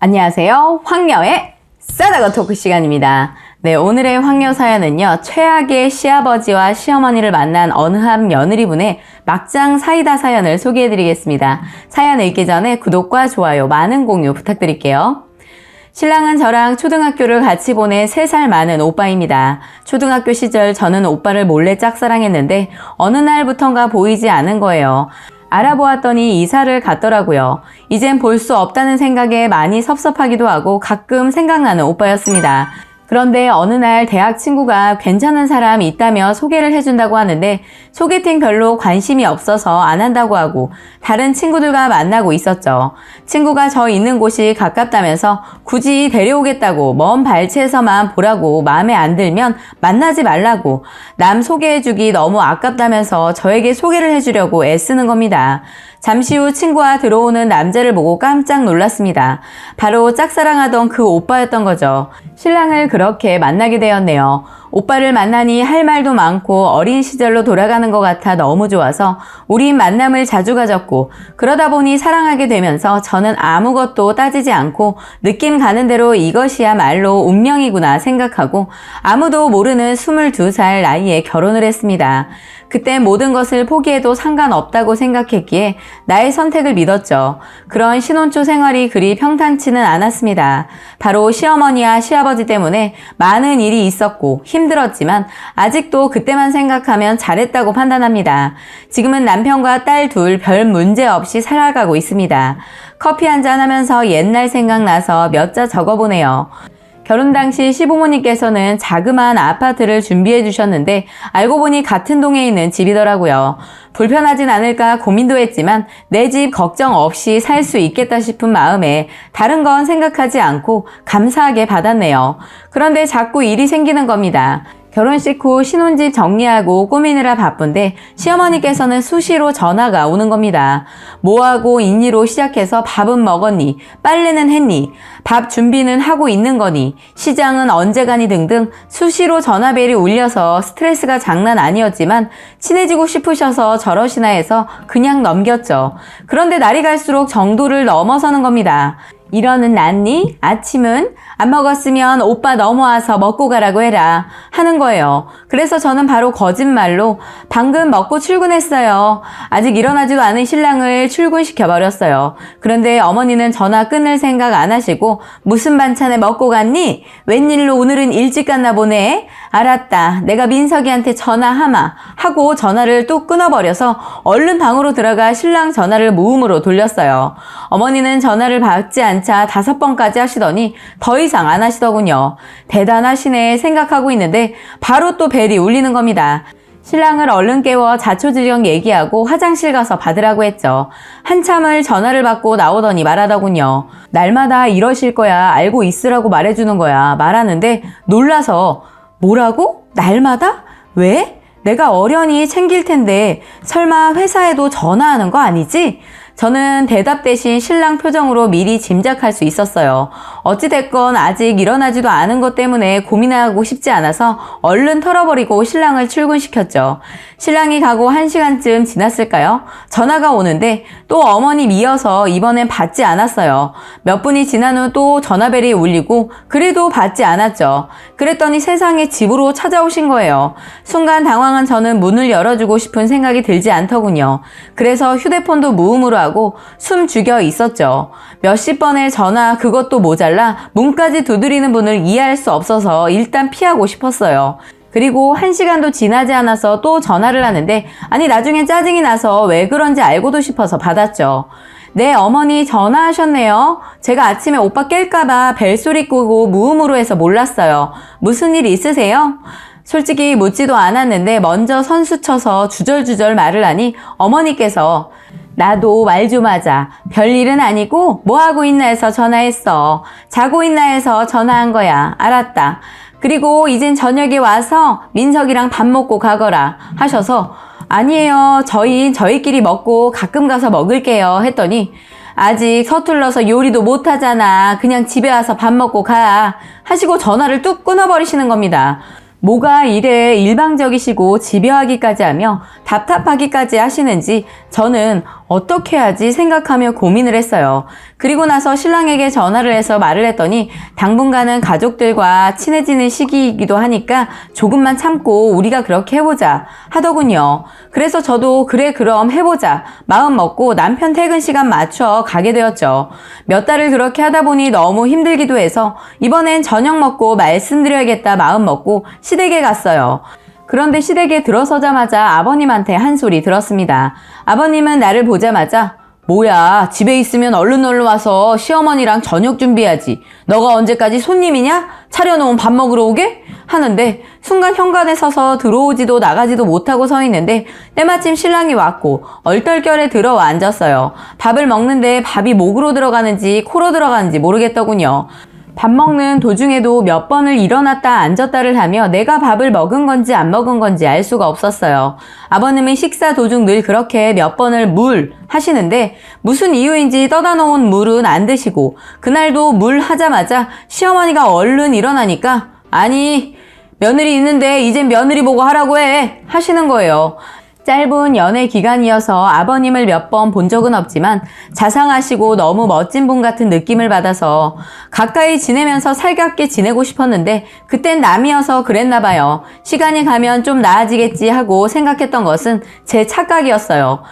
안녕하세요. 황녀의 싸다가 토크 시간입니다. 네, 오늘의 황녀 사연은요. 최악의 시아버지와 시어머니를 만난 어느 한 며느리분의 막장 사이다 사연을 소개해드리겠습니다. 사연 읽기 전에 구독과 좋아요, 많은 공유 부탁드릴게요. 신랑은 저랑 초등학교를 같이 보낸 3살 많은 오빠입니다. 초등학교 시절 저는 오빠를 몰래 짝사랑했는데 어느 날부턴가 보이지 않은 거예요. 알아보았더니 이사를 갔더라고요. 이젠 볼 수 없다는 생각에 많이 섭섭하기도 하고 가끔 생각나는 오빠였습니다. 그런데 어느 날 대학 친구가 괜찮은 사람이 있다며 소개를 해준다고 하는데 소개팅 별로 관심이 없어서 안 한다고 하고 다른 친구들과 만나고 있었죠. 친구가 저 있는 곳이 가깝다면서 굳이 데려오겠다고 먼 발치에서만 보라고 마음에 안 들면 만나지 말라고 남 소개해주기 너무 아깝다면서 저에게 소개를 해주려고 애쓰는 겁니다. 잠시 후 친구와 들어오는 남자를 보고 깜짝 놀랐습니다. 바로 짝사랑하던 그 오빠였던 거죠. 신랑을 그렇게 만나게 되었네요. 오빠를 만나니 할 말도 많고 어린 시절로 돌아가는 것 같아 너무 좋아서 우린 만남을 자주 가졌고 그러다 보니 사랑하게 되면서 저는 아무것도 따지지 않고 느낌 가는 대로 이것이야말로 운명이구나 생각하고 아무도 모르는 22살 나이에 결혼을 했습니다. 그때 모든 것을 포기해도 상관없다고 생각했기에 나의 선택을 믿었죠. 그런 신혼초 생활이 그리 평탄치는 않았습니다. 바로 시어머니와 시아버지 때문에 많은 일이 있었고 힘들었지만 아직도 그때만 생각하면 잘했다고 판단합니다. 지금은 남편과 딸 둘 별 문제 없이 살아가고 있습니다. 커피 한잔 하면서 옛날 생각나서 몇 자 적어보네요. 결혼 당시 시부모님께서는 자그마한 아파트를 준비해 주셨는데 알고 보니 같은 동에 있는 집이더라고요. 불편하진 않을까 고민도 했지만 내 집 걱정 없이 살 수 있겠다 싶은 마음에 다른 건 생각하지 않고 감사하게 받았네요. 그런데 자꾸 일이 생기는 겁니다. 결혼식 후 신혼집 정리하고 꾸미느라 바쁜데 시어머니께서는 수시로 전화가 오는 겁니다. 뭐하고 있니로 시작해서 밥은 먹었니? 빨래는 했니? 밥 준비는 하고 있는 거니? 시장은 언제 가니? 등등 수시로 전화벨이 울려서 스트레스가 장난 아니었지만 친해지고 싶으셔서 저러시나 해서 그냥 넘겼죠. 그런데 날이 갈수록 정도를 넘어서는 겁니다. 일어는 났니? 아침은? 안 먹었으면 오빠 넘어와서 먹고 가라고 해라 하는 거예요. 그래서 저는 바로 거짓말로 방금 먹고 출근했어요. 아직 일어나지도 않은 신랑을 출근시켜버렸어요. 그런데 어머니는 전화 끊을 생각 안 하시고 무슨 반찬에 먹고 갔니? 웬일로 오늘은 일찍 갔나 보네? 알았다. 내가 민석이한테 전화하마 하고 전화를 뚝 끊어버려서 얼른 방으로 들어가 신랑 전화를 무음으로 돌렸어요. 어머니는 전화를 받지 않자 5번까지 하시더니 더 이상 안 하시더군요. 대단하시네 생각하고 있는데 바로 또 벨이 울리는 겁니다. 신랑을 얼른 깨워 자초지종 얘기하고 화장실 가서 받으라고 했죠. 한참을 전화를 받고 나오더니 말하더군요. 날마다 이러실 거야. 알고 있으라고 말해주는 거야. 말하는데 놀라서 뭐라고? 날마다? 왜? 내가 어련히 챙길 텐데 설마 회사에도 전화하는 거 아니지? 저는 대답 대신 신랑 표정으로 미리 짐작할 수 있었어요. 어찌됐건 아직 일어나지도 않은 것 때문에 고민하고 싶지 않아서 얼른 털어버리고 신랑을 출근시켰죠. 신랑이 가고 1시간쯤 지났을까요? 전화가 오는데 또 어머니 미어서 이번엔 받지 않았어요. 몇 분이 지난 후 또 전화벨이 울리고 그래도 받지 않았죠. 그랬더니 세상에 집으로 찾아오신 거예요. 순간 당황한 저는 문을 열어주고 싶은 생각이 들지 않더군요. 그래서 휴대폰도 무음으로 하고 숨 죽여 있었죠. 몇십 번의 전화 그것도 모자라 문까지 두드리는 분을 이해할 수 없어서 일단 피하고 싶었어요. 그리고 1시간도 지나지 않아서 또 전화를 하는데 아니 나중에 짜증이 나서 왜 그런지 알고도 싶어서 받았죠. 네, 어머니 전화하셨네요. 제가 아침에 오빠 깰까봐 벨소리 끄고 무음으로 해서 몰랐어요. 무슨 일 있으세요? 솔직히 묻지도 않았는데 먼저 선수 쳐서 주절주절 말을 하니 어머니께서 나도 말 좀 하자. 별일은 아니고 뭐하고 있나 해서 전화했어. 자고 있나 해서 전화한 거야. 알았다. 그리고 이젠 저녁에 와서 민석이랑 밥 먹고 가거라 하셔서 아니에요. 저희끼리 먹고 가끔 가서 먹을게요 했더니 아직 서툴러서 요리도 못하잖아. 그냥 집에 와서 밥 먹고 가 하시고 전화를 뚝 끊어버리시는 겁니다. 뭐가 이래 일방적이시고 집요하기까지 하며 답답하기까지 하시는지 저는 어떻게 하지 생각하며 고민을 했어요. 그리고 나서 신랑에게 전화를 해서 말을 했더니 당분간은 가족들과 친해지는 시기이기도 하니까 조금만 참고 우리가 그렇게 해보자 하더군요. 그래서 저도 그래 그럼 해보자 마음 먹고 남편 퇴근 시간 맞춰 가게 되었죠. 몇 달을 그렇게 하다 보니 너무 힘들기도 해서 이번엔 저녁 먹고 말씀드려야겠다 마음 먹고 시댁에 갔어요. 그런데 시댁에 들어서자마자 아버님한테 한 소리 들었습니다. 아버님은 나를 보자마자 뭐야 집에 있으면 얼른 와서 시어머니랑 저녁 준비해야지. 너가 언제까지 손님이냐? 차려놓은 밥 먹으러 오게? 하는데 순간 현관에 서서 들어오지도 나가지도 못하고 서 있는데 때마침 신랑이 왔고 얼떨결에 들어와 앉았어요. 밥을 먹는데 밥이 목으로 들어가는지 코로 들어가는지 모르겠더군요. 밥 먹는 도중에도 몇 번을 일어났다 앉았다를 하며 내가 밥을 먹은 건지 안 먹은 건지 알 수가 없었어요. 아버님은 식사 도중 늘 그렇게 몇 번을 물 하시는데 무슨 이유인지 떠다 놓은 물은 안 드시고 그날도 물 하자마자 시어머니가 얼른 일어나니까 아니 며느리 있는데 이젠 며느리 보고 하라고 해 하시는 거예요. 짧은 연애 기간이어서 아버님을 몇 번 본 적은 없지만 자상하시고 너무 멋진 분 같은 느낌을 받아서 가까이 지내면서 살갑게 지내고 싶었는데 그땐 남이어서 그랬나 봐요. 시간이 가면 좀 나아지겠지 하고 생각했던 것은 제 착각이었어요.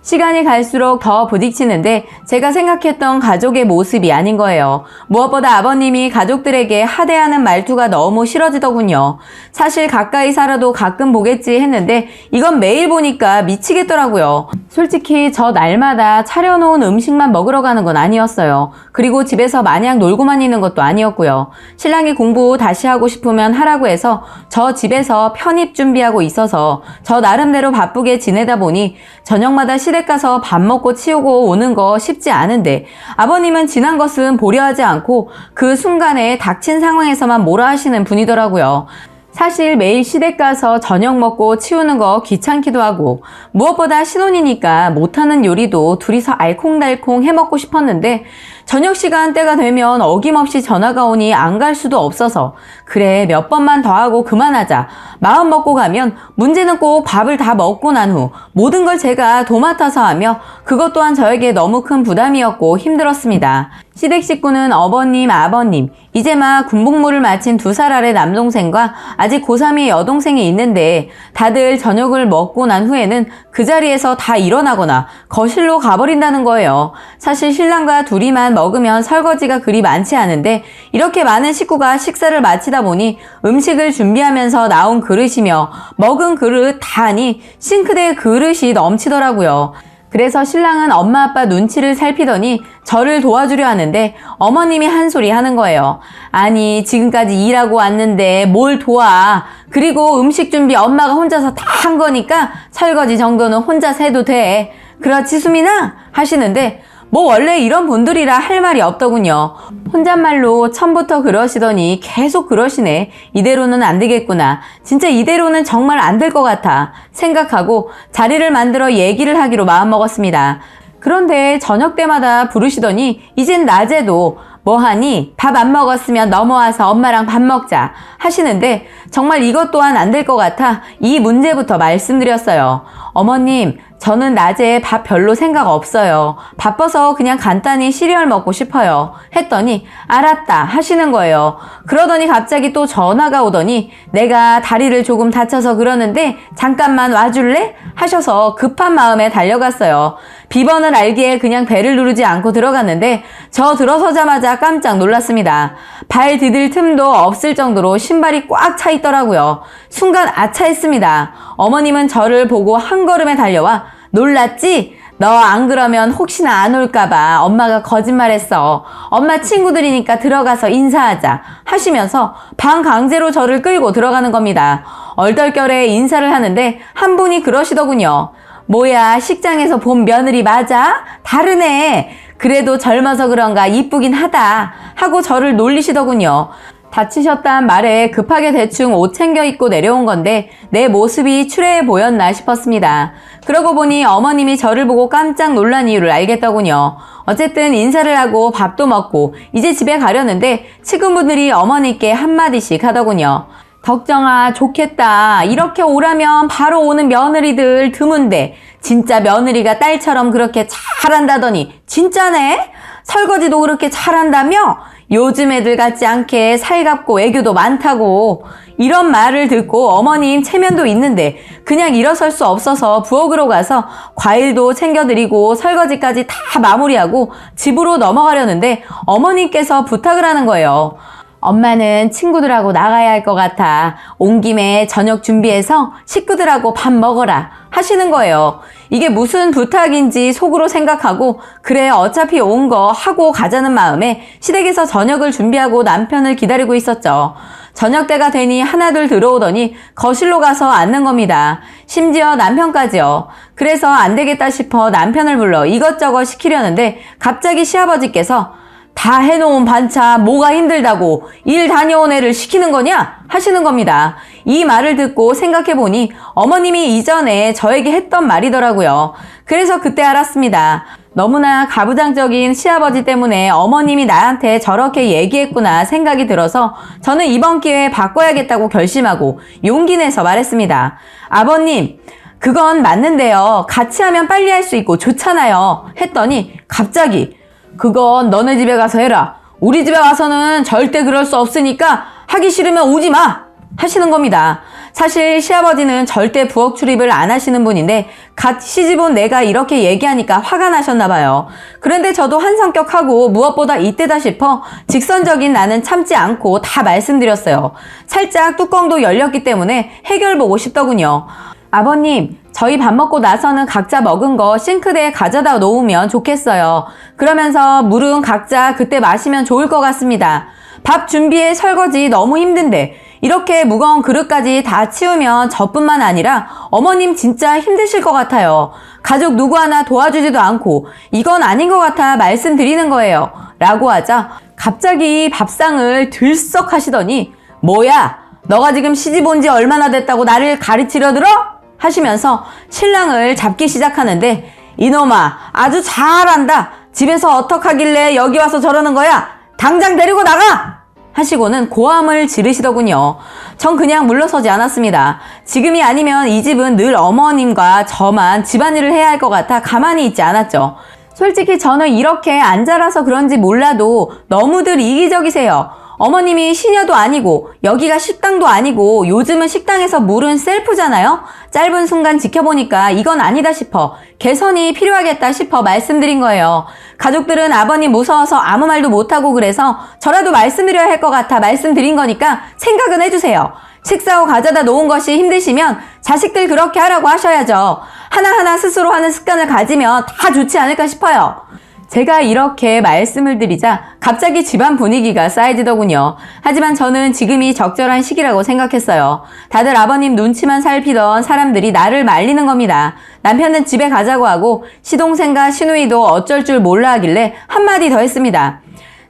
시간이 갈수록 더 부딪히는데 제가 생각했던 가족의 모습이 아닌 거예요. 무엇보다 아버님이 가족들에게 하대하는 말투가 너무 싫어지더군요. 사실 가까이 살아도 가끔 보겠지 했는데 이건 매일 보니까 미치겠더라고요. 솔직히 저 날마다 차려놓은 음식만 먹으러 가는 건 아니었어요. 그리고 집에서 마냥 놀고만 있는 것도 아니었고요. 신랑이 공부 다시 하고 싶으면 하라고 해서 저 집에서 편입 준비하고 있어서 저 나름대로 바쁘게 지내다 보니 저녁마다 시댁 가서 밥 먹고 치우고 오는 거 쉽지 않은데 아버님은 지난 것은 보려 하지 않고 그 순간에 닥친 상황에서만 뭐라 하시는 분이더라고요. 사실 매일 시댁 가서 저녁 먹고 치우는 거 귀찮기도 하고 무엇보다 신혼이니까 못하는 요리도 둘이서 알콩달콩 해먹고 싶었는데 저녁 시간대가 되면 어김없이 전화가 오니 안 갈 수도 없어서 그래 몇 번만 더 하고 그만하자 마음 먹고 가면 문제는 꼭 밥을 다 먹고 난 후 모든 걸 제가 도맡아서 하며 그것 또한 저에게 너무 큰 부담이었고 힘들었습니다. 시댁 식구는 어머님, 아버님, 이제 막 군복무를 마친 2살 아래 남동생과 아직 고3의 여동생이 있는데 다들 저녁을 먹고 난 후에는 그 자리에서 다 일어나거나 거실로 가버린다는 거예요. 사실 신랑과 둘이만 먹으면 설거지가 그리 많지 않은데 이렇게 많은 식구가 식사를 마치다 보니 음식을 준비하면서 나온 그릇이며 먹은 그릇 다 하니 싱크대에 그릇이 넘치더라고요. 그래서 신랑은 엄마 아빠 눈치를 살피더니 저를 도와주려 하는데 어머님이 한 소리 하는 거예요. 아니 지금까지 일하고 왔는데 뭘 도와. 그리고 음식 준비 엄마가 혼자서 다 한 거니까 설거지 정도는 혼자서 해도 돼. 그렇지 수민아? 하시는데 뭐 원래 이런 분들이라 할 말이 없더군요. 혼잣말로 처음부터 그러시더니 계속 그러시네. 이대로는 안 되겠구나. 진짜 이대로는 정말 안 될 것 같아 생각하고 자리를 만들어 얘기를 하기로 마음먹었습니다. 그런데 저녁 때마다 부르시더니 이젠 낮에도 뭐하니? 밥 안 먹었으면 넘어와서 엄마랑 밥 먹자 하시는데 정말 이것 또한 안 될 것 같아 이 문제부터 말씀드렸어요. 어머님 저는 낮에 밥 별로 생각 없어요. 바빠서 그냥 간단히 시리얼 먹고 싶어요. 했더니 알았다 하시는 거예요. 그러더니 갑자기 또 전화가 오더니 내가 다리를 조금 다쳐서 그러는데 잠깐만 와줄래? 하셔서 급한 마음에 달려갔어요. 비번을 알기에 그냥 벨을 누르지 않고 들어갔는데 저 들어서자마자 깜짝 놀랐습니다. 발 디딜 틈도 없을 정도로 신발이 꽉 차 있더라고요. 순간 아차했습니다. 어머님은 저를 보고 한 걸음에 달려와 놀랐지? 너 안 그러면 혹시나 안 올까봐 엄마가 거짓말했어. 엄마 친구들이니까 들어가서 인사하자 하시면서 방 강제로 저를 끌고 들어가는 겁니다. 얼떨결에 인사를 하는데 한 분이 그러시더군요. 뭐야 식장에서 본 며느리 맞아? 다르네. 그래도 젊어서 그런가 이쁘긴 하다 하고 저를 놀리시더군요. 다치셨단 말에 급하게 대충 옷 챙겨 입고 내려온 건데 내 모습이 추레해 보였나 싶었습니다. 그러고 보니 어머님이 저를 보고 깜짝 놀란 이유를 알겠더군요. 어쨌든 인사를 하고 밥도 먹고 이제 집에 가려는데 친구분들이 어머니께 한마디씩 하더군요. 덕정아, 좋겠다. 이렇게 오라면 바로 오는 며느리들 드문데 진짜 며느리가 딸처럼 그렇게 잘한다더니 진짜네? 설거지도 그렇게 잘한다며? 요즘 애들 같지 않게 살갑고 애교도 많다고. 이런 말을 듣고 어머님 체면도 있는데 그냥 일어설 수 없어서 부엌으로 가서 과일도 챙겨드리고 설거지까지 다 마무리하고 집으로 넘어가려는데 어머님께서 부탁을 하는 거예요. 엄마는 친구들하고 나가야 할 것 같아. 온 김에 저녁 준비해서 식구들하고 밥 먹어라 하시는 거예요. 이게 무슨 부탁인지 속으로 생각하고 그래 어차피 온 거 하고 가자는 마음에 시댁에서 저녁을 준비하고 남편을 기다리고 있었죠. 저녁 때가 되니 하나둘 들어오더니 거실로 가서 앉는 겁니다. 심지어 남편까지요. 그래서 안 되겠다 싶어 남편을 불러 이것저것 시키려는데 갑자기 시아버지께서 다 해놓은 반찬 뭐가 힘들다고 일 다녀온 애를 시키는 거냐? 하시는 겁니다. 이 말을 듣고 생각해보니 어머님이 이전에 저에게 했던 말이더라고요. 그래서 그때 알았습니다. 너무나 가부장적인 시아버지 때문에 어머님이 나한테 저렇게 얘기했구나 생각이 들어서 저는 이번 기회에 바꿔야겠다고 결심하고 용기 내서 말했습니다. 아버님, 그건 맞는데요. 같이 하면 빨리 할 수 있고 좋잖아요. 했더니 갑자기 그건 너네 집에 가서 해라. 우리 집에 와서는 절대 그럴 수 없으니까 하기 싫으면 오지 마! 하시는 겁니다. 사실 시아버지는 절대 부엌 출입을 안 하시는 분인데 갓 시집온 내가 이렇게 얘기하니까 화가 나셨나 봐요. 그런데 저도 한 성격하고 무엇보다 이때다 싶어 직선적인 나는 참지 않고 다 말씀드렸어요. 살짝 뚜껑도 열렸기 때문에 해결 보고 싶더군요. 아버님, 저희 밥 먹고 나서는 각자 먹은 거 싱크대에 가져다 놓으면 좋겠어요. 그러면서 물은 각자 그때 마시면 좋을 것 같습니다. 밥 준비에 설거지 너무 힘든데 이렇게 무거운 그릇까지 다 치우면 저뿐만 아니라 어머님 진짜 힘드실 것 같아요. 가족 누구 하나 도와주지도 않고 이건 아닌 것 같아 말씀드리는 거예요. 라고 하자 갑자기 밥상을 들썩 하시더니 뭐야? 너가 지금 시집 온 지 얼마나 됐다고 나를 가르치려 들어? 하시면서 신랑을 잡기 시작하는데 이놈아 아주 잘한다. 집에서 어떡하길래 여기 와서 저러는 거야? 당장 데리고 나가! 하시고는 고함을 지르시더군요. 전 그냥 물러서지 않았습니다. 지금이 아니면 이 집은 늘 어머님과 저만 집안일을 해야 할 것 같아 가만히 있지 않았죠. 솔직히 저는 이렇게 안 자라서 그런지 몰라도 너무들 이기적이세요. 어머님이 시녀도 아니고 여기가 식당도 아니고 요즘은 식당에서 물은 셀프잖아요. 짧은 순간 지켜보니까 이건 아니다 싶어 개선이 필요하겠다 싶어 말씀드린 거예요. 가족들은 아버님 무서워서 아무 말도 못하고 그래서 저라도 말씀드려야 할 것 같아 말씀드린 거니까 생각은 해주세요. 식사 후 가져다 놓은 것이 힘드시면 자식들 그렇게 하라고 하셔야죠. 하나하나 스스로 하는 습관을 가지면 다 좋지 않을까 싶어요. 제가 이렇게 말씀을 드리자 갑자기 집안 분위기가 쌓여지더군요. 하지만 저는 지금이 적절한 시기라고 생각했어요. 다들 아버님 눈치만 살피던 사람들이 나를 말리는 겁니다. 남편은 집에 가자고 하고 시동생과 시누이도 어쩔 줄 몰라 하길래 한마디 더 했습니다.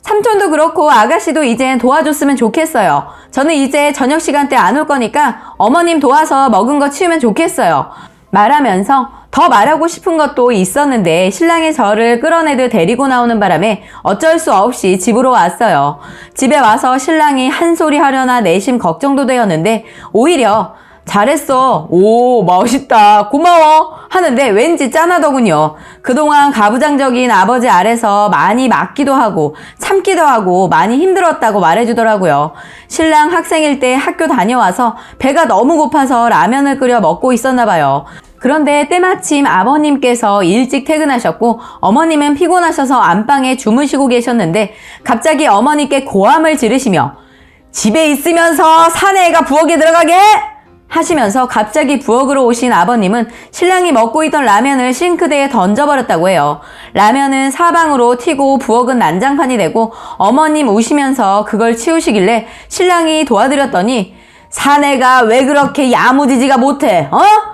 삼촌도 그렇고 아가씨도 이젠 도와줬으면 좋겠어요. 저는 이제 저녁 시간대 안 올 거니까 어머님 도와서 먹은 거 치우면 좋겠어요. 말하면서 더 말하고 싶은 것도 있었는데 신랑이 저를 끌어내듯 데리고 나오는 바람에 어쩔 수 없이 집으로 왔어요. 집에 와서 신랑이 한 소리 하려나 내심 걱정도 되었는데 오히려 잘했어. 오, 멋있다. 고마워. 하는데 왠지 짠하더군요. 그동안 가부장적인 아버지 아래서 많이 맞기도 하고 참기도 하고 많이 힘들었다고 말해주더라고요. 신랑 학생일 때 학교 다녀와서 배가 너무 고파서 라면을 끓여 먹고 있었나 봐요. 그런데 때마침 아버님께서 일찍 퇴근하셨고 어머님은 피곤하셔서 안방에 주무시고 계셨는데 갑자기 어머니께 고함을 지르시며 집에 있으면서 사내 애가 부엌에 들어가게 하시면서 갑자기 부엌으로 오신 아버님은 신랑이 먹고 있던 라면을 싱크대에 던져버렸다고 해요. 라면은 사방으로 튀고 부엌은 난장판이 되고 어머님 우시면서 그걸 치우시길래 신랑이 도와드렸더니 사내가 왜 그렇게 야무지지가 못해?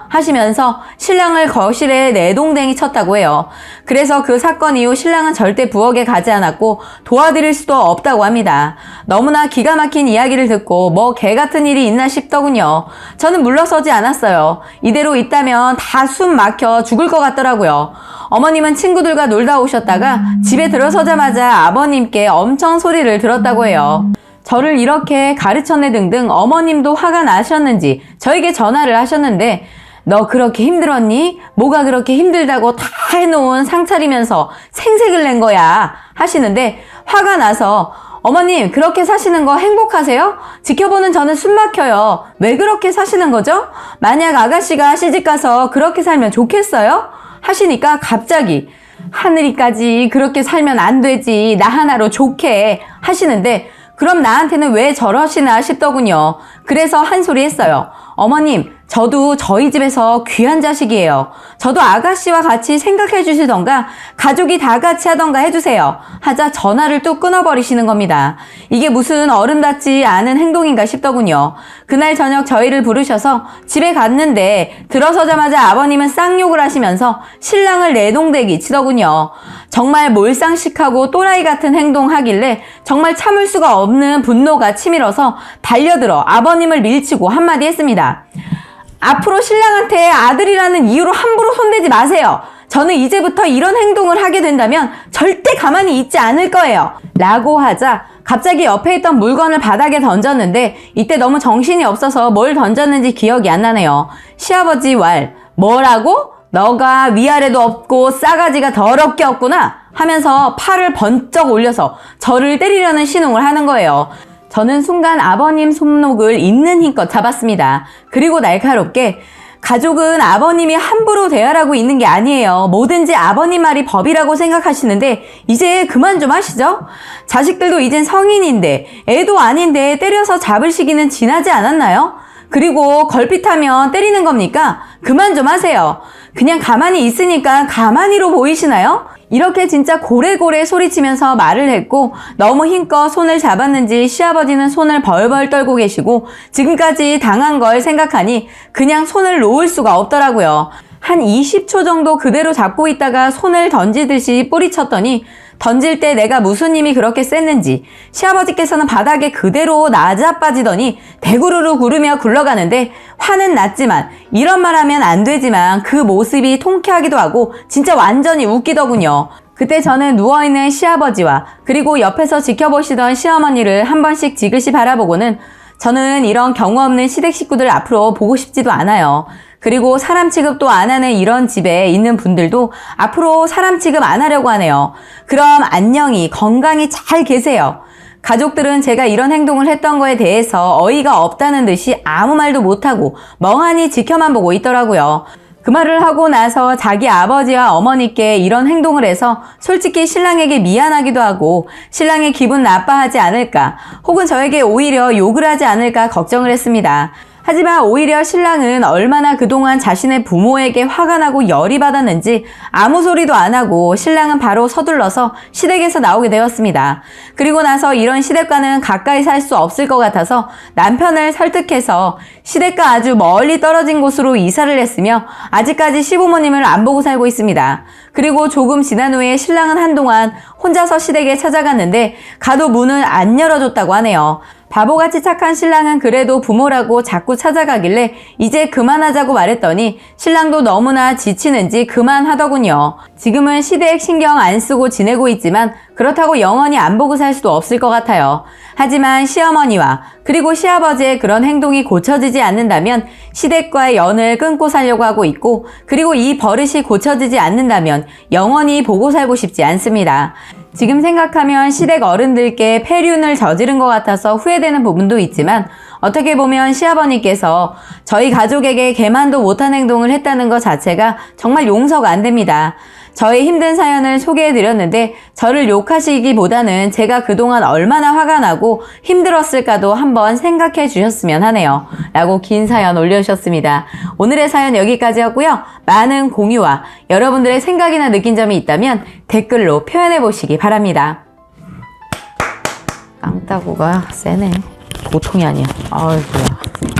하시면서 신랑을 거실에 내동댕이 쳤다고 해요. 그래서 그 사건 이후 신랑은 절대 부엌에 가지 않았고 도와드릴 수도 없다고 합니다. 너무나 기가 막힌 이야기를 듣고 뭐 개 같은 일이 있나 싶더군요. 저는 물러서지 않았어요. 이대로 있다면 다 숨 막혀 죽을 것 같더라고요. 어머님은 친구들과 놀다 오셨다가 집에 들어서자마자 아버님께 엄청 소리를 들었다고 해요. 저를 이렇게 가르쳤네 등등 어머님도 화가 나셨는지 저에게 전화를 하셨는데 너 그렇게 힘들었니? 뭐가 그렇게 힘들다고 다 해놓은 상 차리면서 생색을 낸 거야 하시는데 화가 나서 어머님 그렇게 사시는 거 행복하세요? 지켜보는 저는 숨 막혀요. 왜 그렇게 사시는 거죠? 만약 아가씨가 시집가서 그렇게 살면 좋겠어요? 하시니까 갑자기 하늘이까지 그렇게 살면 안 되지. 나 하나로 좋게 하시는데 그럼 나한테는 왜 저러시나 싶더군요. 그래서 한 소리 했어요. 어머님, 저도 저희 집에서 귀한 자식이에요. 저도 아가씨와 같이 생각해 주시던가 가족이 다 같이 하던가 해주세요. 하자 전화를 뚝 끊어버리시는 겁니다. 이게 무슨 어른답지 않은 행동인가 싶더군요. 그날 저녁 저희를 부르셔서 집에 갔는데 들어서자마자 아버님은 쌍욕을 하시면서 신랑을 내동대기 치더군요. 정말 몰상식하고 또라이 같은 행동하길래 정말 참을 수가 없는 분노가 치밀어서 달려들어 아버님을 밀치고 한마디 했습니다. 앞으로 신랑한테 아들이라는 이유로 함부로 손대지 마세요. 저는 이제부터 이런 행동을 하게 된다면 절대 가만히 있지 않을 거예요. 라고 하자 갑자기 옆에 있던 물건을 바닥에 던졌는데 이때 너무 정신이 없어서 뭘 던졌는지 기억이 안 나네요. 시아버지 왈 뭐라고? 너가 위아래도 없고 싸가지가 더럽게 없구나 하면서 팔을 번쩍 올려서 저를 때리려는 신용을 하는 거예요. 저는 순간 아버님 손목을 있는 힘껏 잡았습니다. 그리고 날카롭게 가족은 아버님이 함부로 대하라고 있는 게 아니에요. 뭐든지 아버님 말이 법이라고 생각하시는데 이제 그만 좀 하시죠. 자식들도 이젠 성인인데 애도 아닌데 때려서 잡을 시기는 지나지 않았나요? 그리고 걸핏하면 때리는 겁니까? 그만 좀 하세요. 그냥 가만히 있으니까 가만히로 보이시나요? 이렇게 진짜 고래고래 소리치면서 말을 했고 너무 힘껏 손을 잡았는지 시아버지는 손을 벌벌 떨고 계시고 지금까지 당한 걸 생각하니 그냥 손을 놓을 수가 없더라고요. 한 20초 정도 그대로 잡고 있다가 손을 던지듯이 뿌리쳤더니 던질 때 내가 무슨 힘이 그렇게 셌는지 시아버지께서는 바닥에 그대로 나자빠지더니 대구르르 구르며 굴러가는데 화는 났지만 이런 말 하면 안 되지만 그 모습이 통쾌하기도 하고 진짜 완전히 웃기더군요. 그때 저는 누워있는 시아버지와 그리고 옆에서 지켜보시던 시어머니를 한 번씩 지그시 바라보고는 저는 이런 경우 없는 시댁 식구들 앞으로 보고 싶지도 않아요. 그리고 사람 취급도 안 하는 이런 집에 있는 분들도 앞으로 사람 취급 안 하려고 하네요. 그럼 안녕히 건강히 잘 계세요. 가족들은 제가 이런 행동을 했던 거에 대해서 어이가 없다는 듯이 아무 말도 못하고 멍하니 지켜만 보고 있더라고요. 그 말을 하고 나서 자기 아버지와 어머니께 이런 행동을 해서 솔직히 신랑에게 미안하기도 하고 신랑이 기분 나빠하지 않을까 혹은 저에게 오히려 욕을 하지 않을까 걱정을 했습니다. 하지만 오히려 신랑은 얼마나 그동안 자신의 부모에게 화가 나고 열이 받았는지 아무 소리도 안 하고 신랑은 바로 서둘러서 시댁에서 나오게 되었습니다. 그리고 나서 이런 시댁과는 가까이 살 수 없을 것 같아서 남편을 설득해서 시댁과 아주 멀리 떨어진 곳으로 이사를 했으며 아직까지 시부모님을 안 보고 살고 있습니다. 그리고 조금 지난 후에 신랑은 한동안 혼자서 시댁에 찾아갔는데 가도 문을 안 열어줬다고 하네요. 바보같이 착한 신랑은 그래도 부모라고 자꾸 찾아가길래 이제 그만하자고 말했더니 신랑도 너무나 지치는지 그만하더군요. 지금은 시댁 신경 안 쓰고 지내고 있지만 그렇다고 영원히 안 보고 살 수도 없을 것 같아요. 하지만 시어머니와 그리고 시아버지의 그런 행동이 고쳐지지 않는다면 시댁과의 연을 끊고 살려고 하고 있고 그리고 이 버릇이 고쳐지지 않는다면 영원히 보고 살고 싶지 않습니다. 지금 생각하면 시댁 어른들께 폐륜을 저지른 것 같아서 후회되는 부분도 있지만 어떻게 보면 시아버님께서 저희 가족에게 개만도 못한 행동을 했다는 것 자체가 정말 용서가 안 됩니다. 저의 힘든 사연을 소개해드렸는데 저를 욕하시기보다는 제가 그동안 얼마나 화가 나고 힘들었을까도 한번 생각해 주셨으면 하네요. 라고 긴 사연 올려주셨습니다. 오늘의 사연 여기까지였고요. 많은 공유와 여러분들의 생각이나 느낀 점이 있다면 댓글로 표현해 보시기 바랍니다. 깡따구가 세네. 보통이 아니야. 아이고야.